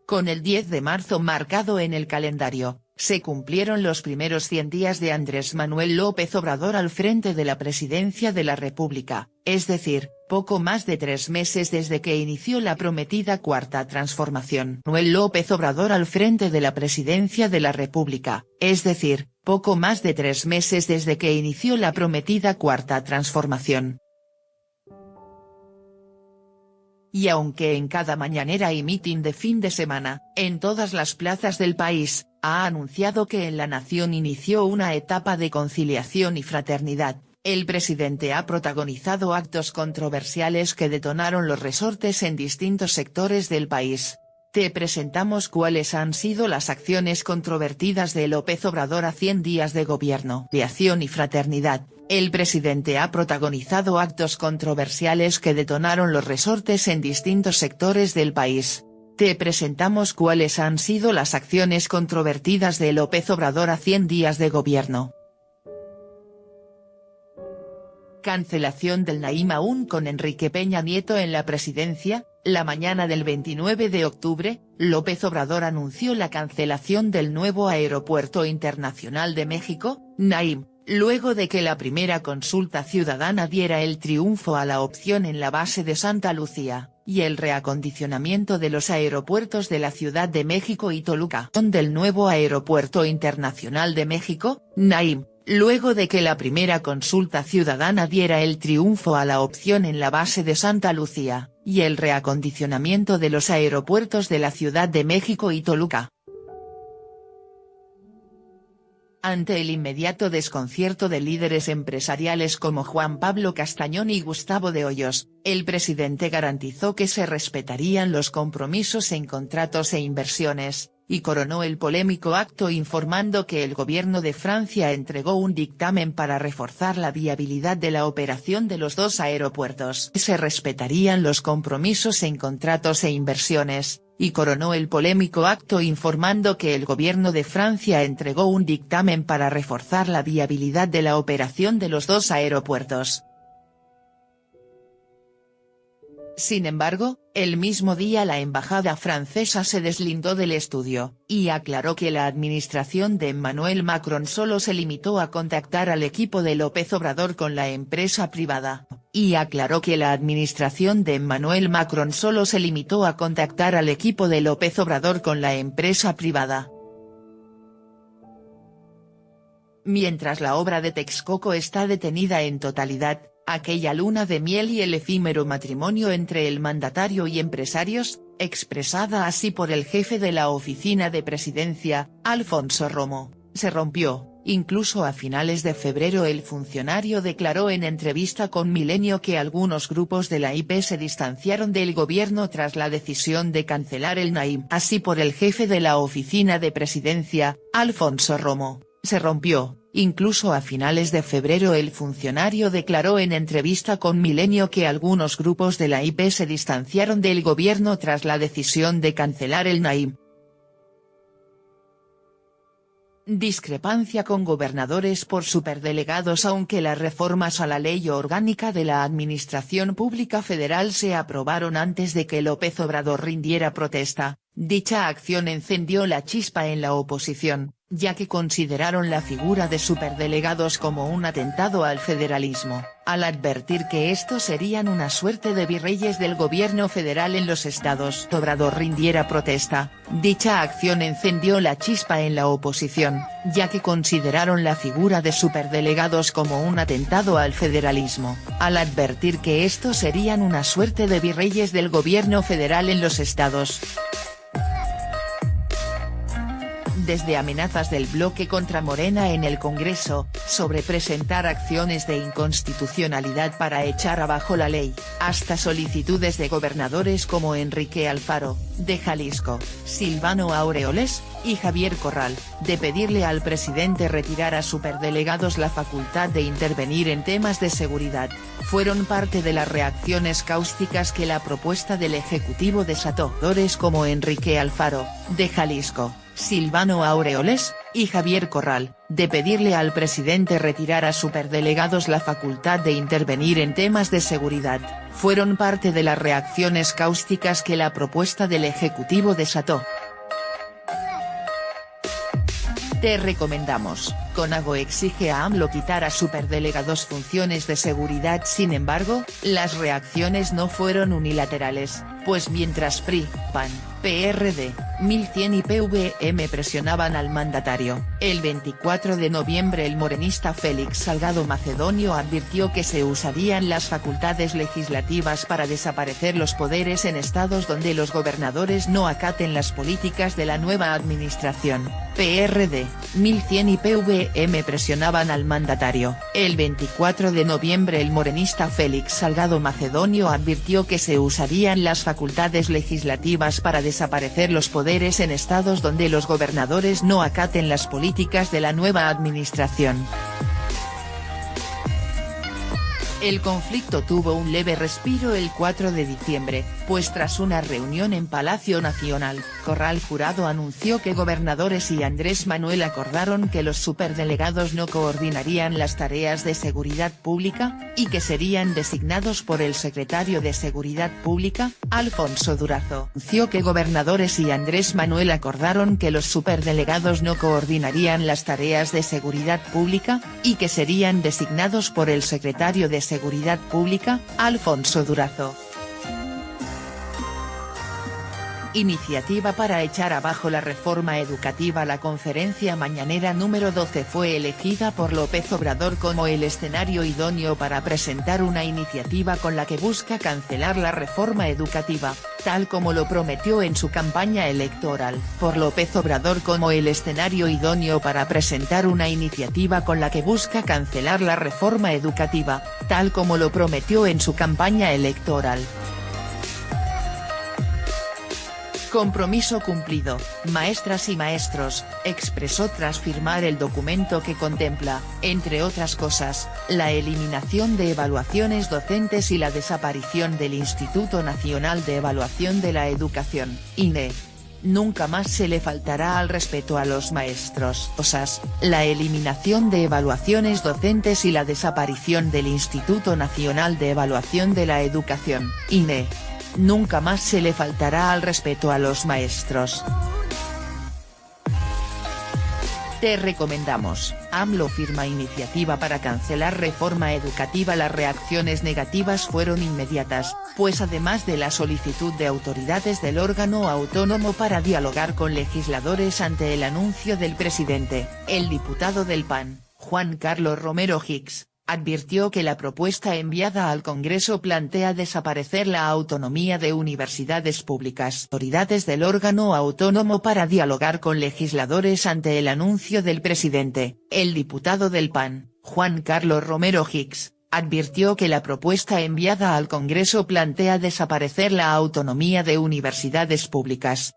Con el 10 de marzo marcado en el calendario, se cumplieron los primeros 100 días de Andrés Manuel López Obrador al frente de la presidencia de la República, es decir, poco más de 3 meses desde que inició la prometida Cuarta Transformación. Manuel López Obrador al frente de la presidencia de la República, es decir, poco más de 3 meses desde que inició la prometida Cuarta Transformación. Y aunque en cada mañanera y mitin de fin de semana, en todas las plazas del país, ha anunciado que en la nación inició una etapa de conciliación y fraternidad, el presidente ha protagonizado actos controversiales que detonaron los resortes en distintos sectores del país. Te presentamos cuáles han sido las acciones controvertidas de López Obrador a 100 días de gobierno. Conciliación y fraternidad. El presidente ha protagonizado actos controversiales que detonaron los resortes en distintos sectores del país. Te presentamos cuáles han sido las acciones controvertidas de López Obrador a 100 días de gobierno. Cancelación del Naim aún con Enrique Peña Nieto en la presidencia. La mañana del 29 de octubre, López Obrador anunció la cancelación del nuevo Aeropuerto Internacional de México, Naim, luego de que la primera consulta ciudadana diera el triunfo a la opción en la base de Santa Lucía, y el reacondicionamiento de los aeropuertos de la Ciudad de México y Toluca. Del nuevo Aeropuerto Internacional de México, Naim, luego de que la primera consulta ciudadana diera el triunfo a la opción en la base de Santa Lucía, y el reacondicionamiento de los aeropuertos de la Ciudad de México y Toluca. Ante el inmediato desconcierto de líderes empresariales como Juan Pablo Castañón y Gustavo de Hoyos, el presidente garantizó que se respetarían los compromisos en contratos e inversiones, y coronó el polémico acto informando que el gobierno de Francia entregó un dictamen para reforzar la viabilidad de la operación de los dos aeropuertos. Se respetarían los compromisos en contratos e inversiones, y coronó el polémico acto informando que el gobierno de Francia entregó un dictamen para reforzar la viabilidad de la operación de los dos aeropuertos. Sin embargo, el mismo día la embajada francesa se deslindó del estudio, y aclaró que la administración de Emmanuel Macron solo se limitó a contactar al equipo de López Obrador con la empresa privada. Mientras la obra de Texcoco está detenida en totalidad, aquella luna de miel y el efímero matrimonio entre el mandatario y empresarios, expresada así por el jefe de la oficina de presidencia, Alfonso Romo, se rompió. Incluso a finales de febrero el funcionario declaró en entrevista con Milenio que algunos grupos de la IP se distanciaron del gobierno tras la decisión de cancelar el Naim. Así por el jefe de la oficina de presidencia, Alfonso Romo, se rompió. Incluso a finales de febrero el funcionario declaró en entrevista con Milenio que algunos grupos de la IP se distanciaron del gobierno tras la decisión de cancelar el Naim. Discrepancia con gobernadores por superdelegados. Aunque las reformas a la ley orgánica de la Administración Pública Federal se aprobaron antes de que López Obrador rindiera protesta, dicha acción encendió la chispa en la oposición, ya que consideraron la figura de superdelegados como un atentado al federalismo, al advertir que estos serían una suerte de virreyes del gobierno federal en los estados. Obrador rindiera protesta, dicha acción encendió la chispa en la oposición, ya que consideraron la figura de superdelegados como un atentado al federalismo, al advertir que estos serían una suerte de virreyes del gobierno federal en los estados. Desde amenazas del bloque contra Morena en el Congreso, sobre presentar acciones de inconstitucionalidad para echar abajo la ley, hasta solicitudes de gobernadores como Enrique Alfaro, de Jalisco, Silvano Aureoles, y Javier Corral, de pedirle al presidente retirar a superdelegados la facultad de intervenir en temas de seguridad, fueron parte de las reacciones cáusticas que la propuesta del Ejecutivo desató. Como Enrique Alfaro, de Jalisco, Silvano Aureoles, y Javier Corral, de pedirle al presidente retirar a superdelegados la facultad de intervenir en temas de seguridad, fueron parte de las reacciones cáusticas que la propuesta del Ejecutivo desató. Te recomendamos, CONAGO exige a AMLO quitar a superdelegados funciones de seguridad. Sin embargo, las reacciones no fueron unilaterales, pues mientras PRI, PAN, PRD, 1100 y PVM presionaban al mandatario, el 24 de noviembre el morenista Félix Salgado Macedonio advirtió que se usarían las facultades legislativas para desaparecer los poderes en estados donde los gobernadores no acaten las políticas de la nueva administración. PRD, 1100 y PVM presionaban al mandatario. El 24 de noviembre el morenista Félix Salgado Macedonio advirtió que se usarían las facultades legislativas para desaparecer los poderes en estados donde los gobernadores no acaten las políticas de la nueva administración. El conflicto tuvo un leve respiro el 4 de diciembre, pues tras una reunión en Palacio Nacional, Corral Jurado anunció que gobernadores y Andrés Manuel acordaron que los superdelegados no coordinarían las tareas de seguridad pública, y que serían designados por el secretario de Seguridad Pública, Alfonso Durazo. Anunció que gobernadores y Andrés Manuel acordaron que los superdelegados no coordinarían las tareas de seguridad pública, y que serían designados por el secretario de Seguridad Pública, Alfonso Durazo. Iniciativa para echar abajo la reforma educativa. La conferencia mañanera número 12 fue elegida por López Obrador como el escenario idóneo para presentar una iniciativa con la que busca cancelar la reforma educativa, tal como lo prometió en su campaña electoral. Por López Obrador como el escenario idóneo para presentar una iniciativa con la que busca cancelar la reforma educativa, tal como lo prometió en su campaña electoral. Compromiso cumplido, maestras y maestros, expresó tras firmar el documento que contempla, entre otras cosas, la eliminación de evaluaciones docentes y la desaparición del Instituto Nacional de Evaluación de la Educación, INE. Nunca más se le faltará al respeto a los maestros. La eliminación de evaluaciones docentes y la desaparición del Instituto Nacional de Evaluación de la Educación, INE. Nunca más se le faltará al respeto a los maestros. Te recomendamos, AMLO firma iniciativa para cancelar reforma educativa. Las reacciones negativas fueron inmediatas, pues además de la solicitud de autoridades del órgano autónomo para dialogar con legisladores ante el anuncio del presidente, el diputado del PAN, Juan Carlos Romero Hicks, advirtió que la propuesta enviada al Congreso plantea desaparecer la autonomía de universidades públicas. Autoridades del órgano autónomo para dialogar con legisladores ante el anuncio del presidente, el diputado del PAN, Juan Carlos Romero Hicks, advirtió que la propuesta enviada al Congreso plantea desaparecer la autonomía de universidades públicas.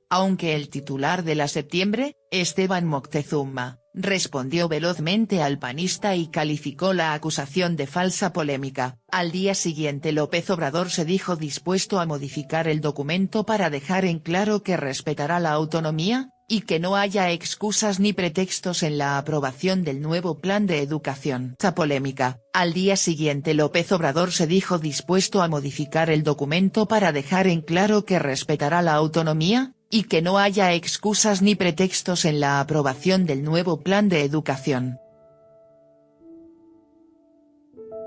Aunque el titular de la Septiembre, Esteban Moctezuma, respondió velozmente al panista y calificó la acusación de falsa polémica, al día siguiente López Obrador se dijo dispuesto a modificar el documento para dejar en claro que respetará la autonomía, y que no haya excusas ni pretextos en la aprobación del nuevo plan de educación. Esa polémica, al día siguiente López Obrador se dijo dispuesto a modificar el documento para dejar en claro que respetará la autonomía, y que no haya excusas ni pretextos en la aprobación del nuevo plan de educación.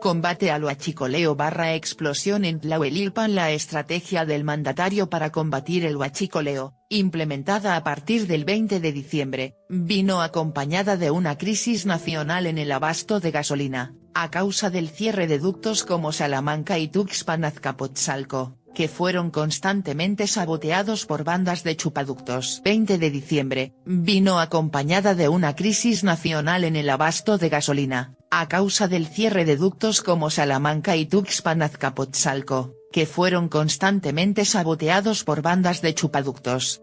Combate al huachicoleo / explosión en Tlahuelilpan. La estrategia del mandatario para combatir el huachicoleo, implementada a partir del 20 de diciembre, vino acompañada de una crisis nacional en el abasto de gasolina, a causa del cierre de ductos como Salamanca y Tuxpan-Azcapotzalco, que fueron constantemente saboteados por bandas de chupaductos. 20 de diciembre, vino acompañada de una crisis nacional en el abasto de gasolina, a causa del cierre de ductos como Salamanca y Tuxpan-Azcapotzalco, que fueron constantemente saboteados por bandas de chupaductos.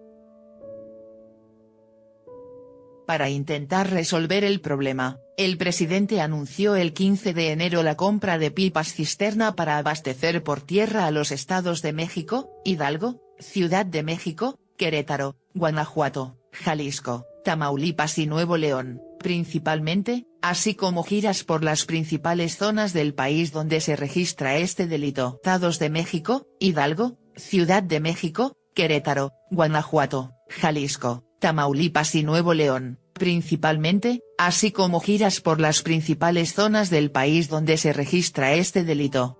Para intentar resolver el problema, el presidente anunció el 15 de enero la compra de pipas cisterna para abastecer por tierra a los estados de México, Hidalgo, Ciudad de México, Querétaro, Guanajuato, Jalisco, Tamaulipas y Nuevo León, principalmente, así como giras por las principales zonas del país donde se registra este delito. Estados de México, Hidalgo, Ciudad de México, Querétaro, Guanajuato, Jalisco, Tamaulipas y Nuevo León, principalmente, así como giras por las principales zonas del país donde se registra este delito.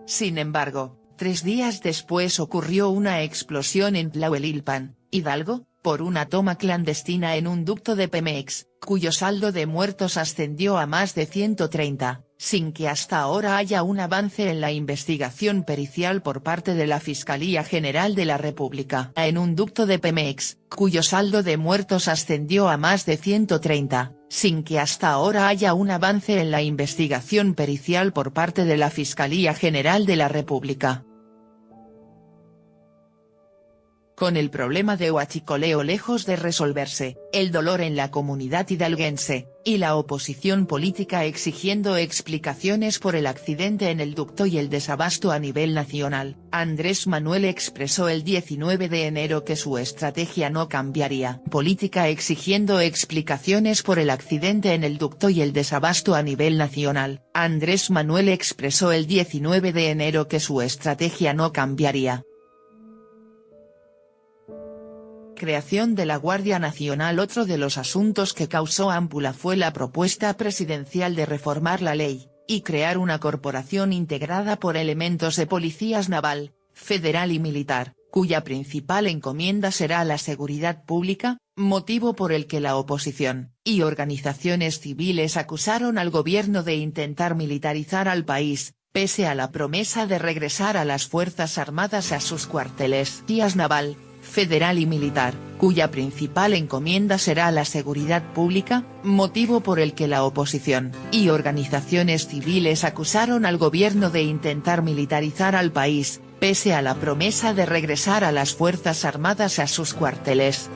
Sin embargo, 3 días después ocurrió una explosión en Tlahuelilpan, Hidalgo, por una toma clandestina en un ducto de Pemex, cuyo saldo de muertos ascendió a más de 130, sin que hasta ahora haya un avance en la investigación pericial por parte de la Fiscalía General de la República. En un ducto de Pemex, cuyo saldo de muertos ascendió a más de 130, sin que hasta ahora haya un avance en la investigación pericial por parte de la Fiscalía General de la República. Con el problema de huachicoleo lejos de resolverse, el dolor en la comunidad hidalguense, y la oposición política exigiendo explicaciones por el accidente en el ducto y el desabasto a nivel nacional, Andrés Manuel expresó el 19 de enero que su estrategia no cambiaría. Política exigiendo explicaciones por el accidente en el ducto y el desabasto a nivel nacional, Andrés Manuel expresó el 19 de enero que su estrategia no cambiaría. Creación de la Guardia Nacional. Otro de los asuntos que causó ámpula fue la propuesta presidencial de reformar la ley, y crear una corporación integrada por elementos de policías naval, federal y militar, cuya principal encomienda será la seguridad pública, motivo por el que la oposición, y organizaciones civiles acusaron al gobierno de intentar militarizar al país, pese a la promesa de regresar a las Fuerzas Armadas a sus cuarteles. Policías naval, federal y militar, cuya principal encomienda será la seguridad pública, motivo por el que la oposición, y organizaciones civiles acusaron al gobierno de intentar militarizar al país, pese a la promesa de regresar a las Fuerzas Armadas a sus cuarteles.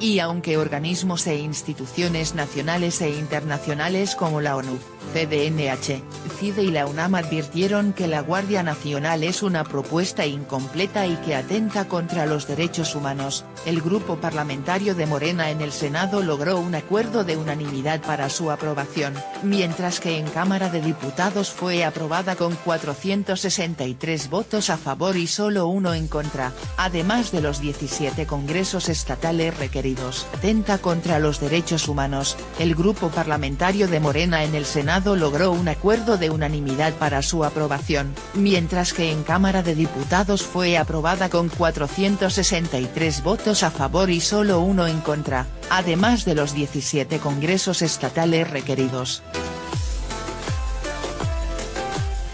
Y aunque organismos e instituciones nacionales e internacionales como la ONU, CDNH, CIDE y la UNAM advirtieron que la Guardia Nacional es una propuesta incompleta y que atenta contra los derechos humanos, el grupo parlamentario de Morena en el Senado logró un acuerdo de unanimidad para su aprobación, mientras que en Cámara de Diputados fue aprobada con 463 votos a favor y solo 1 en contra, además de los 17 congresos estatales requeridos. Atenta contra los derechos humanos, el grupo parlamentario de Morena en el Senado logró un acuerdo de unanimidad para su aprobación, mientras que en Cámara de Diputados fue aprobada con 463 votos a favor y solo 1 en contra, además de los 17 congresos estatales requeridos.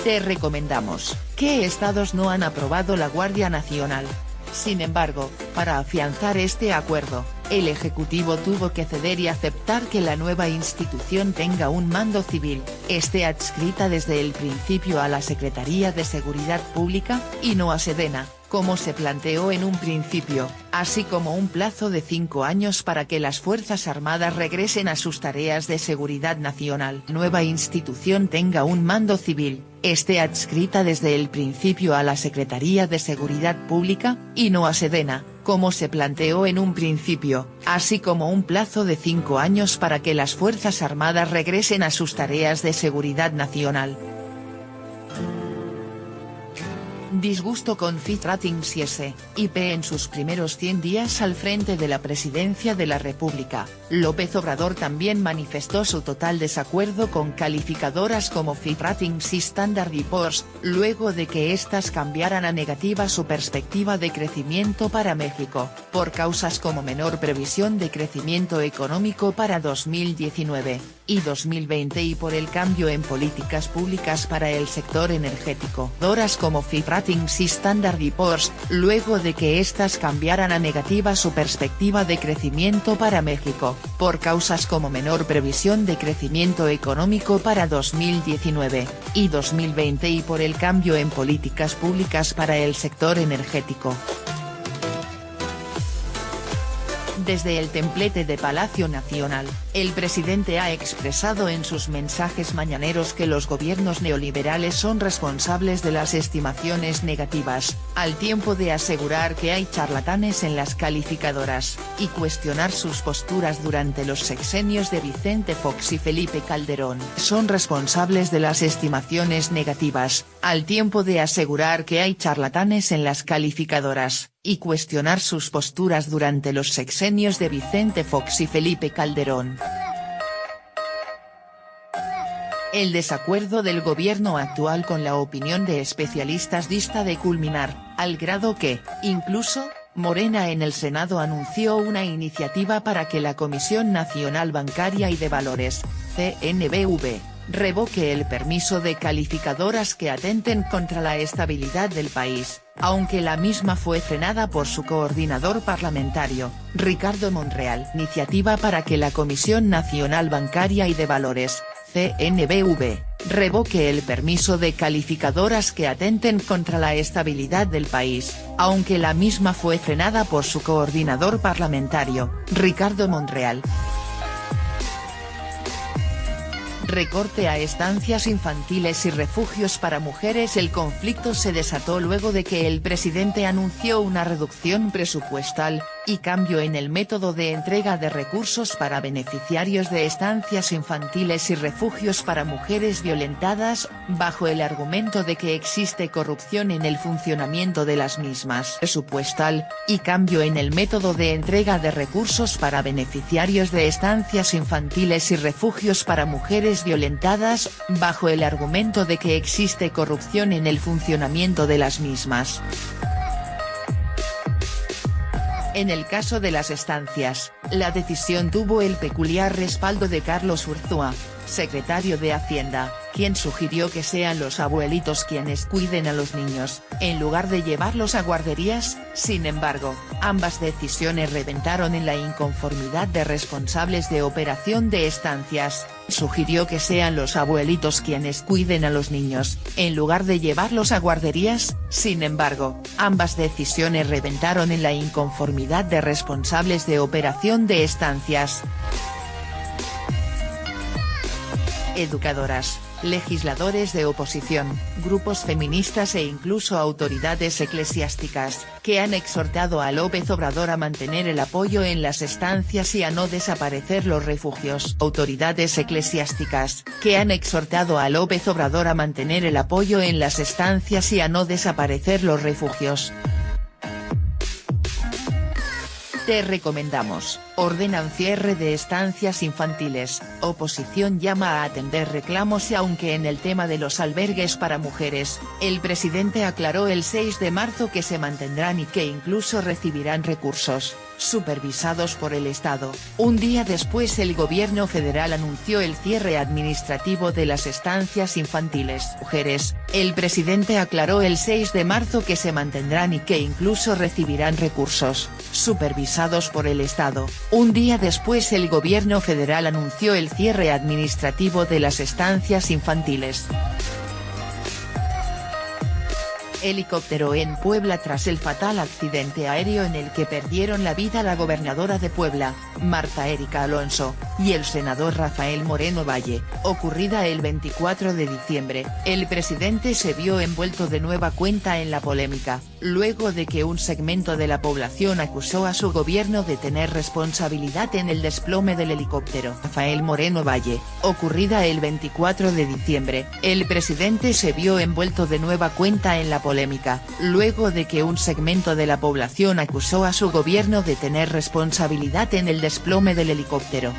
Te recomendamos, ¿qué estados no han aprobado la Guardia Nacional? Sin embargo, para afianzar este acuerdo, el Ejecutivo tuvo que ceder y aceptar que la nueva institución tenga un mando civil, esté adscrita desde el principio a la Secretaría de Seguridad Pública, y no a Sedena, como se planteó en un principio, así como un plazo de 5 años para que las Fuerzas Armadas regresen a sus tareas de seguridad nacional. Nueva institución tenga un mando civil, esté adscrita desde el principio a la Secretaría de Seguridad Pública, y no a Sedena, como se planteó en un principio, así como un plazo de 5 años para que las Fuerzas Armadas regresen a sus tareas de seguridad nacional. Disgusto con Fit Ratings y S.I.P. en sus primeros 100 días al frente de la presidencia de la República, López Obrador también manifestó su total desacuerdo con calificadoras como Fit Ratings y Standard & Poor's, luego de que éstas cambiaran a negativa su perspectiva de crecimiento para México, por causas como menor previsión de crecimiento económico para 2019 y 2020 y por el cambio en políticas públicas para el sector energético. Doras como Fit Ratings y Standard & Poor's, luego de que éstas cambiaran a negativa su perspectiva de crecimiento para México, por causas como menor previsión de crecimiento económico para 2019 y 2020 y por el cambio en políticas públicas para el sector energético. Desde el templete de Palacio Nacional, el presidente ha expresado en sus mensajes mañaneros que los gobiernos neoliberales son responsables de las estimaciones negativas, al tiempo de asegurar que hay charlatanes en las calificadoras, y cuestionar sus posturas durante los sexenios de Vicente Fox y Felipe Calderón. Son responsables de las estimaciones negativas, al tiempo de asegurar que hay charlatanes en las calificadoras, y cuestionar sus posturas durante los sexenios de Vicente Fox y Felipe Calderón. El desacuerdo del gobierno actual con la opinión de especialistas dista de culminar, al grado que, incluso, Morena en el Senado anunció una iniciativa para que la Comisión Nacional Bancaria y de Valores, CNBV, revoque el permiso de calificadoras que atenten contra la estabilidad del país, aunque la misma fue frenada por su coordinador parlamentario, Ricardo Monreal. Iniciativa para que la Comisión Nacional Bancaria y de Valores, CNBV, revoque el permiso de calificadoras que atenten contra la estabilidad del país, aunque la misma fue frenada por su coordinador parlamentario, Ricardo Monreal. Recorte a estancias infantiles y refugios para mujeres. El conflicto se desató luego de que el presidente anunció una reducción presupuestal, y cambio en el método de entrega de recursos para beneficiarios de estancias infantiles y refugios para mujeres violentadas, bajo el argumento de que existe corrupción en el funcionamiento de las mismas. Presupuestal, y cambio en el método de entrega de recursos para beneficiarios de estancias infantiles y refugios para mujeres violentadas, bajo el argumento de que existe corrupción en el funcionamiento de las mismas. En el caso de las estancias, la decisión tuvo el peculiar respaldo de Carlos Urzúa, secretario de Hacienda, quien sugirió que sean los abuelitos quienes cuiden a los niños, en lugar de llevarlos a guarderías. Sin embargo, ambas decisiones reventaron en la inconformidad de responsables de operación de estancias. Sugirió que sean los abuelitos quienes cuiden a los niños, en lugar de llevarlos a guarderías. Sin embargo, ambas decisiones reventaron en la inconformidad de responsables de operación de estancias. Educadoras, legisladores de oposición, grupos feministas e incluso autoridades eclesiásticas, que han exhortado a López Obrador a mantener el apoyo en las estancias y a no desaparecer los refugios. Autoridades eclesiásticas, que han exhortado a López Obrador a mantener el apoyo en las estancias y a no desaparecer los refugios. Te recomendamos, ordenan cierre de estancias infantiles, oposición llama a atender reclamos. Y aunque en el tema de los albergues para mujeres, el presidente aclaró el 6 de marzo que se mantendrán y que incluso recibirán recursos, supervisados por el Estado, un día después el gobierno federal anunció el cierre administrativo de las estancias infantiles. Mujeres, el presidente aclaró el 6 de marzo que se mantendrán y que incluso recibirán recursos, supervisados por el Estado, un día después el gobierno federal anunció el cierre administrativo de las estancias infantiles. Helicóptero en Puebla tras el fatal accidente aéreo en el que perdieron la vida la gobernadora de Puebla, Marta Erika Alonso, y el senador Rafael Moreno Valle, ocurrida el 24 de diciembre, el presidente se vio envuelto de nueva cuenta en la polémica, luego de que un segmento de la población acusó a su gobierno de tener responsabilidad en el desplome del helicóptero. Rafael Moreno Valle, ocurrida el 24 de diciembre, el presidente se vio envuelto de nueva cuenta en la polémica, luego de que un segmento de la población acusó a su gobierno de tener responsabilidad en el desplome del helicóptero.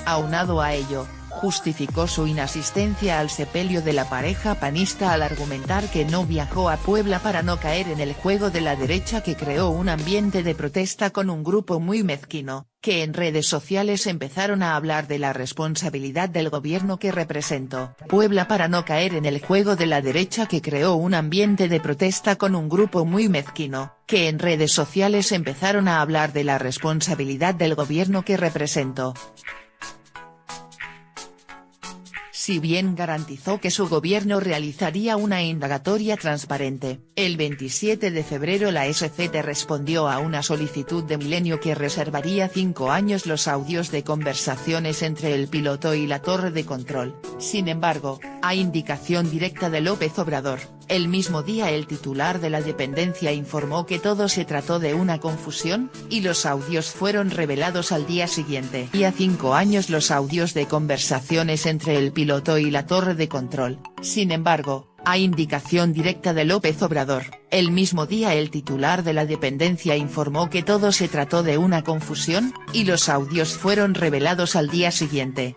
Aunado a ello, justificó su inasistencia al sepelio de la pareja panista al argumentar que no viajó a Puebla para no caer en el juego de la derecha que creó un ambiente de protesta con un grupo muy mezquino, que en redes sociales empezaron a hablar de la responsabilidad del gobierno que representó. Puebla para no caer en el juego de la derecha que creó un ambiente de protesta con un grupo muy mezquino, que en redes sociales empezaron a hablar de la responsabilidad del gobierno que representó. Si bien garantizó que su gobierno realizaría una indagatoria transparente, el 27 de febrero la SCT respondió a una solicitud de Milenio que reservaría 5 años los audios de conversaciones entre el piloto y la torre de control. Sin embargo, a indicación directa de López Obrador, el mismo día el titular de la dependencia informó que todo se trató de una confusión, y los audios fueron revelados al día siguiente. Y a 5 años los audios de conversaciones entre el piloto y la torre de control. Sin embargo, a indicación directa de López Obrador, el mismo día el titular de la dependencia informó que todo se trató de una confusión, y los audios fueron revelados al día siguiente.